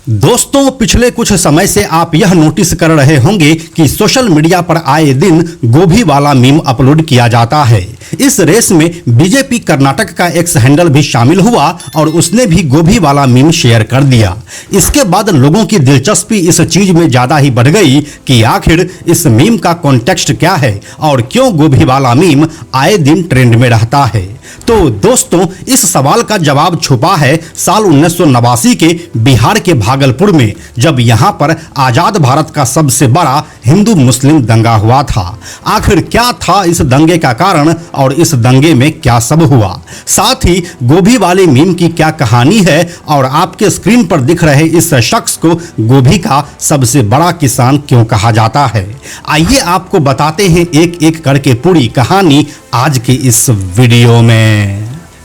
दोस्तों, पिछले कुछ समय से आप यह नोटिस कर रहे होंगे कि सोशल मीडिया पर आए दिन गोभी वाला मीम अपलोड किया जाता है। इस रेस में बीजेपी कर्नाटक का एक्स हैंडल भी शामिल हुआ और उसने भी गोभी वाला मीम शेयर कर दिया। इसके बाद लोगों की दिलचस्पी इस चीज में ज्यादा ही बढ़ गई कि आखिर इस मीम का कॉन्टेक्स्ट क्या है और क्यों गोभी वाला मीम आए दिन ट्रेंड में रहता है। तो दोस्तों, इस सवाल का जवाब छुपा है साल 1989 के बिहार के भागलपुर में, जब यहां पर आजाद भारत का सबसे बड़ा हिंदू मुस्लिम दंगा हुआ था। आखिर क्या था इस दंगे का कारण और इस दंगे में क्या सब हुआ, साथ ही गोभी वाले मीम की क्या कहानी है और आपके स्क्रीन पर दिख रहे इस शख्स को गोभी का सबसे बड़ा किसान क्यों कहा जाता है। आइए आपको बताते हैं एक एक करके पूरी कहानी आज के इस वीडियो में।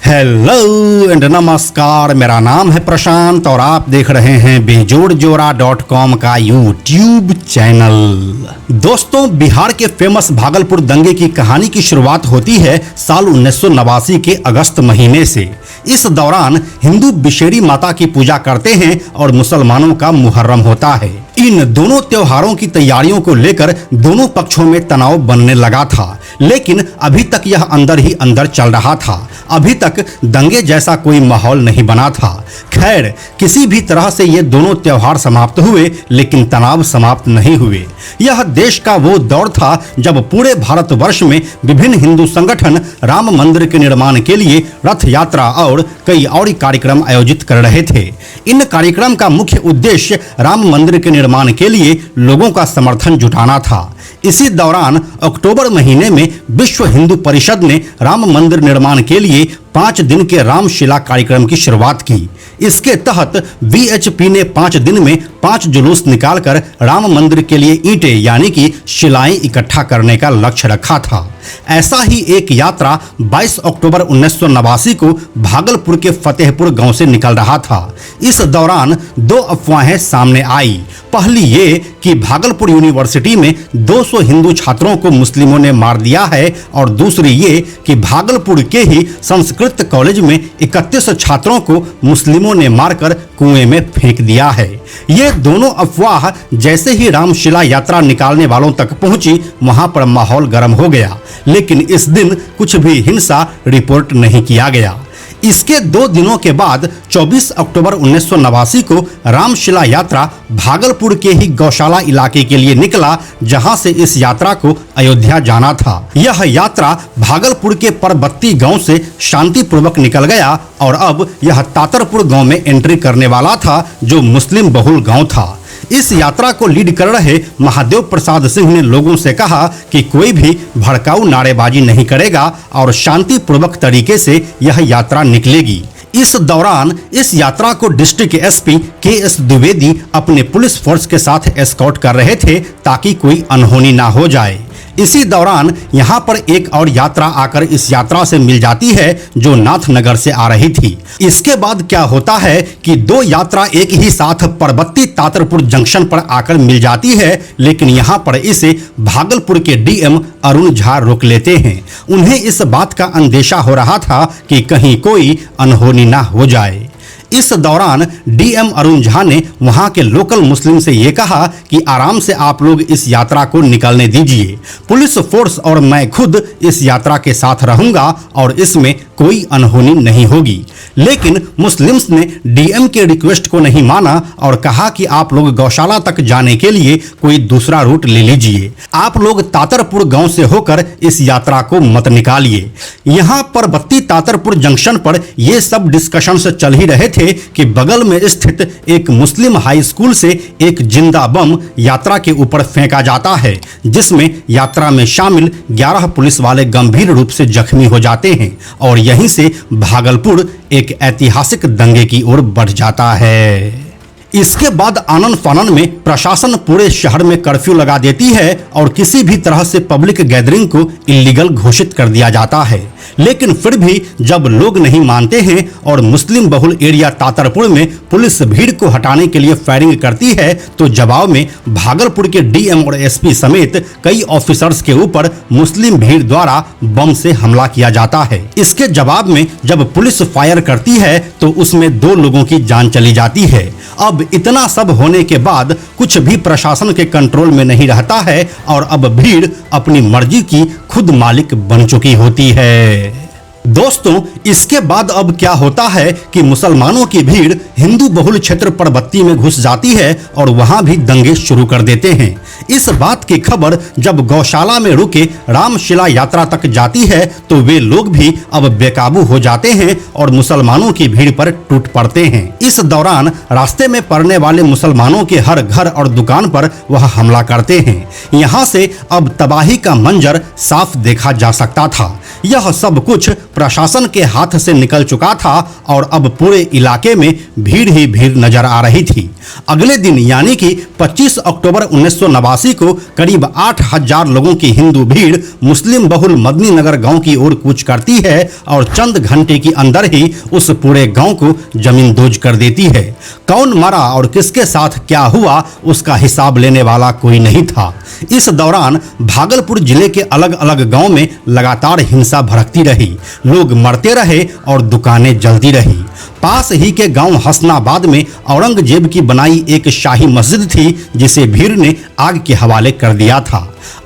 हेलो एंड नमस्कार, मेरा नाम है प्रशांत और आप देख रहे हैं बेजोड़जोड़ा.com का यूट्यूब चैनल। दोस्तों, बिहार के फेमस भागलपुर दंगे की कहानी की शुरुआत होती है साल 1989 के अगस्त महीने से। इस दौरान हिंदू बिशेरी माता की पूजा करते हैं और मुसलमानों का मुहर्रम होता है। इन दोनों त्योहारों की तैयारियों को लेकर दोनों पक्षों में तनाव बनने लगा था, लेकिन अभी तक यह अंदर ही अंदर चल रहा था। अभी तक दंगे जैसा कोई माहौल नहीं बना था। खैर, किसी भी तरह से ये दोनों त्योहार समाप्त हुए, लेकिन तनाव समाप्त नहीं हुए। यह देश का वो दौर था जब पूरे भारतवर्ष में विभिन्न हिंदू संगठन राम मंदिर के निर्माण के लिए रथ यात्रा और कई और कार्यक्रम आयोजित कर रहे थे। इन कार्यक्रम का मुख्य उद्देश्य राम मंदिर के निर्माण के लिए लोगों का समर्थन जुटाना था। इसी दौरान अक्टूबर महीने में विश्व हिंदू परिषद ने राम मंदिर निर्माण के लिए 5 दिन के रामशिला कार्यक्रम की शुरुआत की। इसके तहत वीएचपी ने 5 दिन में 5 जुलूस निकालकर राम मंदिर के लिए ईंटें यानी कि शिलाएं इकट्ठा करने का लक्ष्य रखा था। ऐसा ही एक यात्रा 22 अक्टूबर 1989 को भागलपुर के फतेहपुर गांव से निकल रहा था। इस दौरान 2 अफवाहें सामने आई। पहली ये कि भागलपुर यूनिवर्सिटी में 200 हिंदू छात्रों को मुस्लिमों ने मार दिया है और दूसरी ये कि भागलपुर के ही संस्कृत कॉलेज में 31 छात्रों को मुस्लिमों ने मारकर कुएं में फेंक दिया है। ये दोनों अफवाह जैसे ही रामशिला यात्रा निकालने वालों तक पहुंची, वहां पर माहौल गर्म हो गया, लेकिन इस दिन कुछ भी हिंसा रिपोर्ट नहीं किया गया। इसके 2 दिनों के बाद 24 अक्टूबर 1989 को रामशिला यात्रा भागलपुर के ही गौशाला इलाके के लिए निकला, जहां से इस यात्रा को अयोध्या जाना था। यह यात्रा भागलपुर के परबत्ती गांव से शांतिपूर्वक निकल गया और अब यह तातरपुर गांव में एंट्री करने वाला था, जो मुस्लिम बहुल गांव था। इस यात्रा को लीड कर रहे महादेव प्रसाद सिंह ने लोगों से कहा कि कोई भी भड़काऊ नारेबाजी नहीं करेगा और शांतिपूर्वक तरीके से यह यात्रा निकलेगी। इस दौरान इस यात्रा को डिस्ट्रिक्ट एसपी के.एस. द्विवेदी अपने पुलिस फोर्स के साथ एस्कॉर्ट कर रहे थे ताकि कोई अनहोनी ना हो जाए। इसी दौरान यहाँ पर एक और यात्रा आकर इस यात्रा से मिल जाती है जो नाथनगर से आ रही थी। इसके बाद क्या होता है कि 2 यात्रा एक ही साथ परबत्ती तातरपुर जंक्शन पर आकर मिल जाती है, लेकिन यहाँ पर इसे भागलपुर के डीएम अरुण झा रोक लेते हैं। उन्हें इस बात का अंदेशा हो रहा था कि कहीं कोई अनहोनी ना हो जाए। इस दौरान डीएम अरुण झा ने वहां के लोकल मुस्लिम से ये कहा कि आराम से आप लोग इस यात्रा को निकलने दीजिए। पुलिस फोर्स और मैं खुद इस यात्रा के साथ रहूंगा और इसमें कोई अनहोनी नहीं होगी। लेकिन मुस्लिम्स ने डीएम के रिक्वेस्ट को नहीं माना और कहा कि आप लोग गौशाला तक जाने के लिए कोई दूसरा रूट ले लीजिए। आप लोग तातरपुर गांव से होकर इस यात्रा को मत निकालिए। यहाँ पर बत्ती तातरपुर जंक्शन पर ये सब डिस्कशंस चल ही रहे थे कि बगल में स्थित एक मुस्लिम हाई स्कूल से एक जिंदा बम यात्रा के ऊपर फेंका जाता है, जिसमें यात्रा में शामिल 11 पुलिस वाले गंभीर रूप से जख्मी हो जाते हैं और यहीं से भागलपुर एक ऐतिहासिक दंगे की ओर बढ़ जाता है। इसके बाद आनन फानन में प्रशासन पूरे शहर में कर्फ्यू लगा देती है और किसी भी तरह से पब्लिक गैदरिंग को इलीगल घोषित कर दिया जाता है। लेकिन फिर भी जब लोग नहीं मानते हैं और मुस्लिम बहुल एरिया तातरपुर में पुलिस भीड़ को हटाने के लिए फायरिंग करती है तो जवाब में भागलपुर के डीएम और एसपी समेत कई ऑफिसर्स के ऊपर मुस्लिम भीड़ द्वारा बम से हमला किया जाता है। इसके जवाब में जब पुलिस फायर करती है तो उसमें 2 लोगों की जान चली जाती है। अब इतना सब होने के बाद कुछ भी प्रशासन के कंट्रोल में नहीं रहता है और अब भीड़ अपनी मर्जी की खुद मालिक बन चुकी होती है। दोस्तों, इसके बाद अब क्या होता है कि मुसलमानों की भीड़ हिंदू बहुल क्षेत्र परबत्ती में घुस जाती है और वहां भी दंगे शुरू कर देते हैं। इस बात की खबर जब गौशाला में रुके रामशिला यात्रा तक जाती है तो वे लोग भी अब बेकाबू हो जाते हैं और मुसलमानों की भीड़ पर टूट पड़ते हैं। इस दौरान रास्ते में पड़ने वाले मुसलमानों के हर घर और दुकान पर वह हमला करते हैं। यहाँ से अब तबाही का मंजर साफ देखा जा सकता था। यह सब कुछ प्रशासन के हाथ से निकल चुका था और अब पूरे इलाके में भीड़ ही भीड़ नजर आ रही थी। अगले दिन यानी कि 25 अक्टूबर 1989 को करीब 8,000 लोगों की हिंदू भीड़ मुस्लिम बहुल मदनी नगर गांव की ओर कूच करती है और चंद घंटे के अंदर ही उस पूरे गांव को जमींदोज कर देती है। कौन मरा और किसके साथ क्या हुआ उसका हिसाब लेने वाला कोई नहीं था। इस दौरान भागलपुर जिले के अलग अलग गांव में लगातार हिंसा भड़कती रही, लोग मरते रहे और दुकानें जलती रही। पास ही के गांव हसनाबाद में औरंगजेब की बनाई एक शाही मस्जिद थी जिसे भीड़ ने आग के हवाले कर दिया था।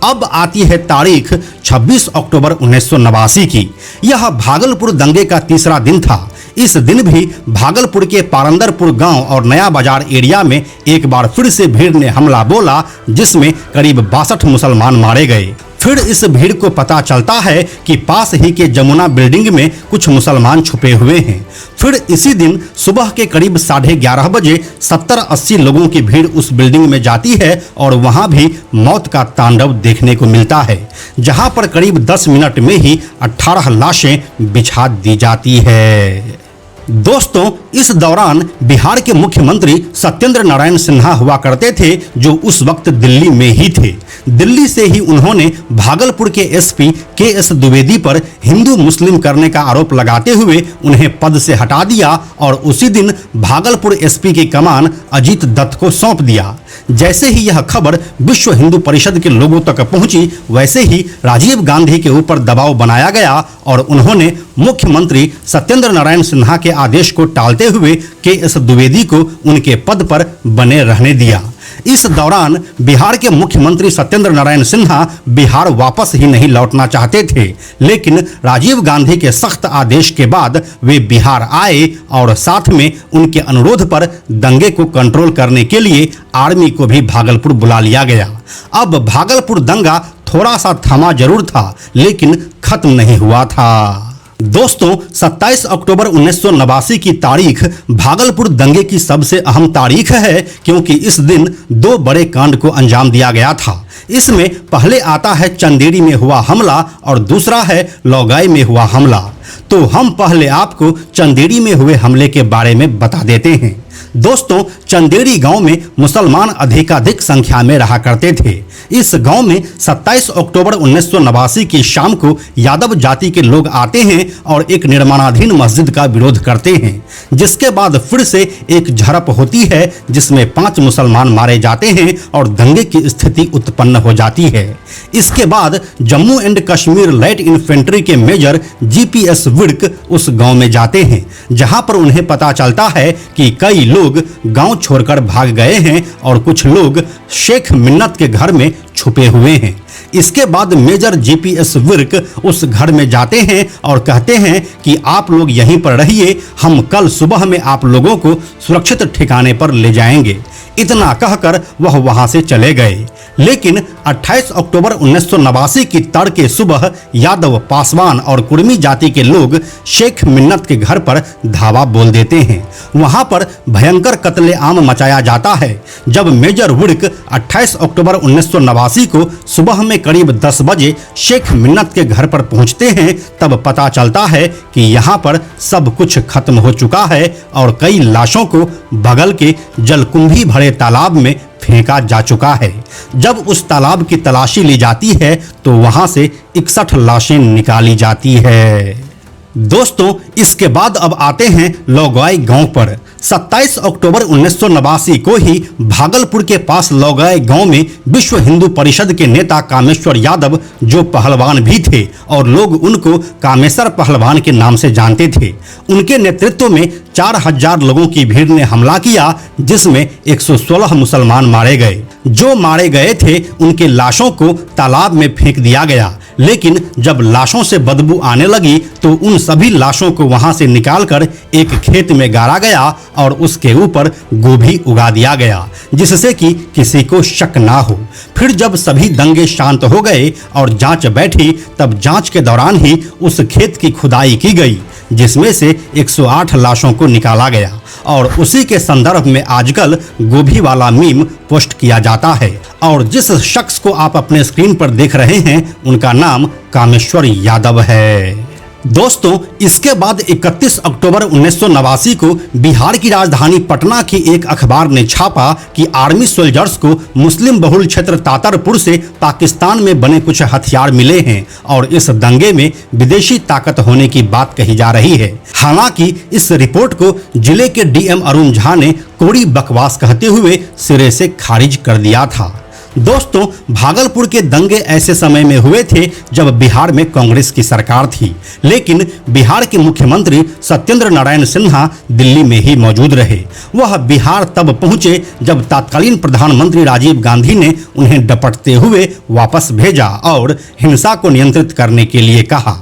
अब आती है तारीख 26 अक्टूबर 1989 की। यह भागलपुर दंगे का तीसरा दिन था। इस दिन भी भागलपुर के पारंदरपुर गांव और नया बाजार एरिया में एक बार फिर से भीड़ ने हमला बोला जिसमें करीब 62 मुसलमान मारे गए। फिर इस भीड़ को पता चलता है कि पास ही के जमुना बिल्डिंग में कुछ मुसलमान छुपे हुए हैं। फिर इसी दिन सुबह के करीब 11:30 बजे 70-80 लोगों की भीड़ उस बिल्डिंग में जाती है और वहां भी मौत का तांडव देखने को मिलता है, जहां पर करीब 10 मिनट में ही 18 लाशें बिछा दी जाती है। दोस्तों, इस दौरान बिहार के मुख्यमंत्री सत्येंद्र नारायण सिन्हा हुआ करते थे जो उस वक्त दिल्ली में ही थे। दिल्ली से ही उन्होंने भागलपुर के एसपी के.एस. द्विवेदी पर हिंदू मुस्लिम करने का आरोप लगाते हुए उन्हें पद से हटा दिया और उसी दिन भागलपुर एसपी की कमान अजीत दत्त को सौंप दिया। जैसे ही यह खबर विश्व हिंदू परिषद के लोगों तक पहुंची वैसे ही राजीव गांधी के ऊपर दबाव बनाया गया और उन्होंने मुख्यमंत्री सत्येंद्र नारायण सिन्हा के आदेश को टालते हुए के.एस. द्विवेदी को उनके पद पर बने रहने दिया। इस दौरान बिहार के मुख्यमंत्री सत्येंद्र नारायण सिन्हा बिहार वापस ही नहीं लौटना चाहते थे, लेकिन राजीव गांधी के सख्त आदेश के बाद वे बिहार आए और साथ में उनके अनुरोध पर दंगे को कंट्रोल करने के लिए आर्मी को भी भागलपुर बुला लिया गया। अब भागलपुर दंगा थोड़ा सा थमा जरूर था लेकिन खत्म नहीं हुआ था। दोस्तों, 27 अक्टूबर 1989 की तारीख भागलपुर दंगे की सबसे अहम तारीख है क्योंकि इस दिन 2 बड़े कांड को अंजाम दिया गया था। इसमें पहले आता है चंदेरी में हुआ हमला और दूसरा है लौगाई में हुआ हमला। तो हम पहले आपको चंदेरी में हुए हमले के बारे में बता देते हैं। दोस्तों, चंदेरी गांव में मुसलमान अधिकाधिक संख्या में रहा करते थे। इस गांव में 27 अक्टूबर 1989 की शाम को यादव जाति के लोग आते हैं और एक निर्माणाधीन मस्जिद का विरोध करते हैं, जिसके बाद फिर से एक झड़प होती है जिसमें 5 मुसलमान मारे जाते हैं और दंगे की स्थिति उत्पन्न हो जाती है। इसके बाद Jammu and Kashmir light infantry के मेजर जीपीएस विर्क उस गांव में जाते हैं, जहां पर उन्हें पता चलता है कि कई लोग गांव छोड़कर भाग गए हैं और कुछ लोग शेख मिन्नत के घर में छुपे हुए हैं। इसके बाद मेजर जीपीएस विर्क उस घर में जाते हैं और कहते हैं कि आप लोग यहीं पर रहिए, हम कल सुबह में आप लोगों को सुरक्षित ठिकाने पर ले जाएंगे। इतना कहकर वह वहां से चले गए। लेकिन 28 अक्टूबर 1989 की तड़के सुबह यादव, पासवान और कुर्मी जाति के लोग शेख मिन्नत के घर पर धावा बोल देते हैं। वहां पर भयंकर कत्लेआम मचाया जाता है। जब मेजर विर्क 28 अक्टूबर 1989 को सुबह में करीब 10 बजे शेख मिन्नत के घर पर पहुंचते हैं तब पता चलता है कि यहां पर सब कुछ खत्म हो चुका है और कई लाशों को बगल के जलकुंभी भरे तालाब में फेंका जा चुका है। जब उस तालाब की तलाशी ली जाती है तो वहां से 61 लाशें निकाली जाती है। दोस्तों, इसके बाद अब आते हैं लौगाई गांव पर। 27 अक्टूबर 1989 को ही भागलपुर के पास लौगाई गांव में विश्व हिंदू परिषद के नेता कामेश्वर यादव, जो पहलवान भी थे और लोग उनको कामेश्वर पहलवान के नाम से जानते थे, उनके नेतृत्व में 4000 लोगों की भीड़ ने हमला किया, जिसमें 116 मुसलमान मारे गए। जो मारे गए थे उनके लाशों को तालाब में फेंक दिया गया, लेकिन जब लाशों से बदबू आने लगी तो उन सभी लाशों को वहां से निकालकर एक खेत में गाड़ा गया और उसके ऊपर गोभी उगा दिया गया, जिससे कि किसी को शक ना हो। फिर जब सभी दंगे शांत हो गए और जांच बैठी, तब जांच के दौरान ही उस खेत की खुदाई की गई, जिसमें से 108 लाशों को निकाला गया और उसी के संदर्भ में आजकल गोभी वाला मीम पोस्ट किया जाता है। और जिस शख्स को आप अपने स्क्रीन पर देख रहे हैं, उनका नाम कामेश्वर यादव है। दोस्तों, इसके बाद 31 अक्टूबर 1989 को बिहार की राजधानी पटना की एक अखबार ने छापा कि आर्मी सोल्जर्स को मुस्लिम बहुल क्षेत्र तातरपुर से पाकिस्तान में बने कुछ हथियार मिले हैं और इस दंगे में विदेशी ताकत होने की बात कही जा रही है। हालांकि इस रिपोर्ट को जिले के डीएम अरुण झा ने कोड़ी बकवास कहते हुए सिरे से खारिज कर दिया था। दोस्तों, भागलपुर के दंगे ऐसे समय में हुए थे जब बिहार में कांग्रेस की सरकार थी, लेकिन बिहार के मुख्यमंत्री सत्येंद्र नारायण सिन्हा दिल्ली में ही मौजूद रहे। वह बिहार तब पहुंचे जब तत्कालीन प्रधानमंत्री राजीव गांधी ने उन्हें डपटते हुए वापस भेजा और हिंसा को नियंत्रित करने के लिए कहा।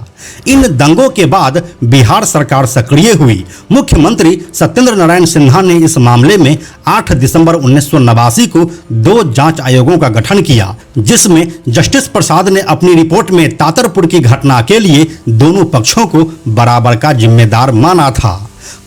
इन दंगों के बाद बिहार सरकार सक्रिय हुई। मुख्यमंत्री सत्येंद्र नारायण सिन्हा ने इस मामले में 8 दिसंबर 1989 को 2 जांच आयोगों का गठन किया, जिसमें जस्टिस प्रसाद ने अपनी रिपोर्ट में तातरपुर की घटना के लिए दोनों पक्षों को बराबर का जिम्मेदार माना था।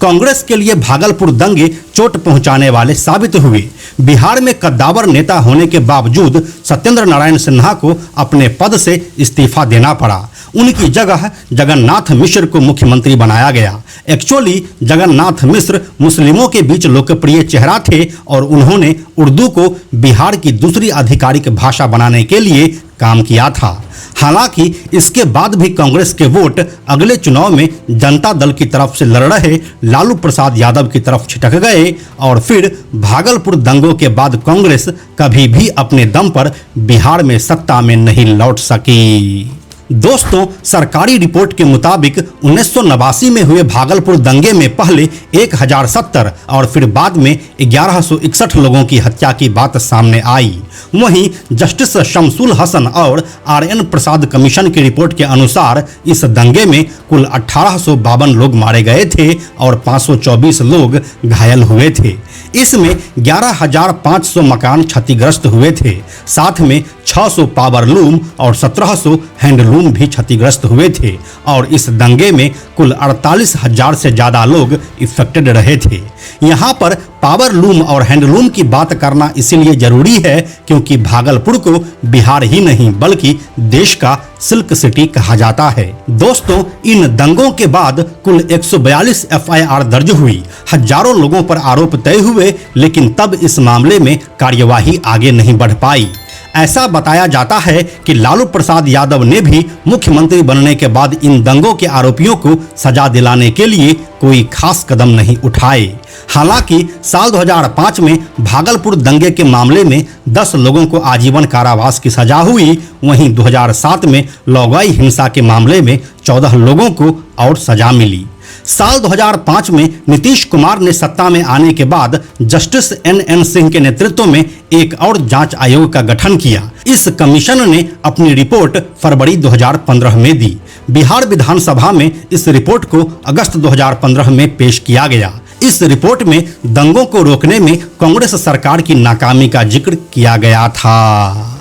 कांग्रेस के लिए भागलपुर दंगे चोट पहुंचाने वाले साबित हुए। बिहार में कद्दावर नेता होने के बावजूद सत्येंद्र नारायण सिन्हा को अपने पद से इस्तीफा देना पड़ा। उनकी जगह जगन्नाथ मिश्र को मुख्यमंत्री बनाया गया। एक्चुअली जगन्नाथ मिश्र मुस्लिमों के बीच लोकप्रिय चेहरा थे और उन्होंने उर्दू को बिहार की दूसरी आधिकारिक भाषा बनाने के लिए काम किया था। हालांकि इसके बाद भी कांग्रेस के वोट अगले चुनाव में जनता दल की तरफ से लड़ रहे लालू प्रसाद यादव की तरफ छिटक गए और फिर भागलपुर दंगों के बाद कांग्रेस कभी भी अपने दम पर बिहार में सत्ता में नहीं लौट सकी। दोस्तों, सरकारी रिपोर्ट के मुताबिक 1989 में हुए भागलपुर दंगे में पहले 1070 और फिर बाद में 1161 लोगों की हत्या की बात सामने आई। वहीं जस्टिस शमसुल हसन और आरएन प्रसाद कमीशन की रिपोर्ट के अनुसार इस दंगे में कुल 1852 लोग मारे गए थे और 524 लोग घायल हुए थे। इसमें 11,500 मकान क्षतिग्रस्त हुए थे। साथ में 600 पावर लूम और 1700 हैंडलूम भी क्षतिग्रस्त हुए थे और इस दंगे में कुल 48,000 से ज्यादा लोग इफेक्टेड रहे थे। यहाँ पर पावर लूम और हैंडलूम की बात करना इसीलिए जरूरी है क्योंकि भागलपुर को बिहार ही नहीं बल्कि देश का सिल्क सिटी कहा जाता है। दोस्तों, इन दंगों के बाद कुल 142 एफआईआर दर्ज हुई। हजारों लोगों पर आरोप तय हुए, लेकिन तब इस मामले में कार्यवाही आगे नहीं बढ़ पाई। ऐसा बताया जाता है कि लालू प्रसाद यादव ने भी मुख्यमंत्री बनने के बाद इन दंगों के आरोपियों को सजा दिलाने के लिए कोई खास कदम नहीं उठाए। हालांकि साल 2005 में भागलपुर दंगे के मामले में 10 लोगों को आजीवन कारावास की सजा हुई। वहीं 2007 में लौगाई हिंसा के मामले में 14 लोगों को और सजा मिली। साल 2005 में नीतीश कुमार ने सत्ता में आने के बाद जस्टिस एन सिंह के नेतृत्व में एक और जांच आयोग का गठन किया। इस कमीशन ने अपनी रिपोर्ट फरवरी 2015 में दी। बिहार विधानसभा में इस रिपोर्ट को अगस्त 2015 में पेश किया गया। इस रिपोर्ट में दंगों को रोकने में कांग्रेस सरकार की नाकामी का जिक्र किया गया था।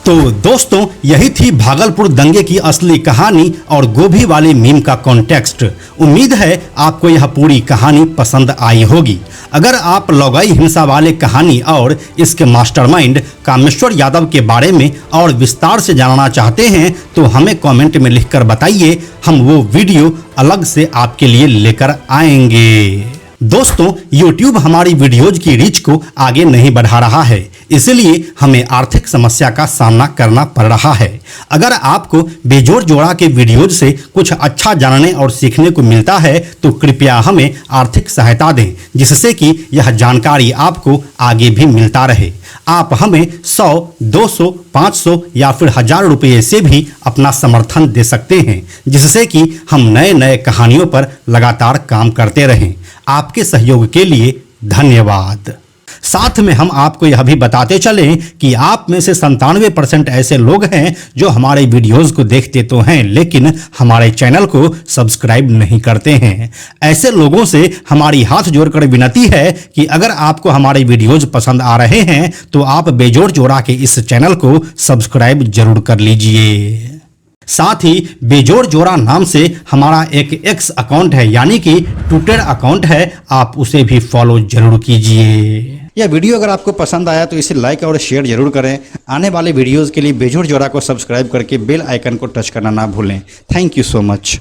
तो दोस्तों, यही थी भागलपुर दंगे की असली कहानी और गोभी वाले मीम का कॉन्टेक्स्ट। उम्मीद है आपको यह पूरी कहानी पसंद आई होगी। अगर आप लौगाई हिंसा वाले कहानी और इसके मास्टरमाइंड कामेश्वर यादव के बारे में और विस्तार से जानना चाहते हैं तो हमें कमेंट में लिखकर बताइए, हम वो वीडियो अलग से आपके लिए लेकर आएंगे। दोस्तों, YouTube हमारी वीडियोज की रीच को आगे नहीं बढ़ा रहा है, इसलिए हमें आर्थिक समस्या का सामना करना पड़ रहा है। अगर आपको बेजोड़ जोड़ा के वीडियोज से कुछ अच्छा जानने और सीखने को मिलता है तो कृपया हमें आर्थिक सहायता दें, जिससे कि यह जानकारी आपको आगे भी मिलता रहे। आप हमें 100, 200, 500 या फिर 1000 रुपये से भी अपना समर्थन दे सकते हैं, जिससे कि हम नए नए कहानियों पर लगातार काम करते रहें। आपके सहयोग के लिए धन्यवाद। साथ में हम आपको यह भी बताते चलें कि आप में से 97% ऐसे लोग हैं जो हमारे वीडियोस को देखते तो हैं लेकिन हमारे चैनल को सब्सक्राइब नहीं करते हैं। ऐसे लोगों से हमारी हाथ जोड़कर विनती है कि अगर आपको हमारे वीडियोस पसंद आ रहे हैं तो आप बेजोड़ जोड़ा के इस चैनल को सब्सक्राइब जरूर कर लीजिए। साथ ही बेजोड़ जोड़ा नाम से हमारा एक एक्स अकाउंट है, यानी कि ट्विटर अकाउंट है, आप उसे भी फॉलो जरूर कीजिए। यह वीडियो अगर आपको पसंद आया तो इसे लाइक और शेयर जरूर करें। आने वाले वीडियोस के लिए बेजोड़ जोड़ा को सब्सक्राइब करके बेल आइकन को टच करना ना भूलें। Thank you so much.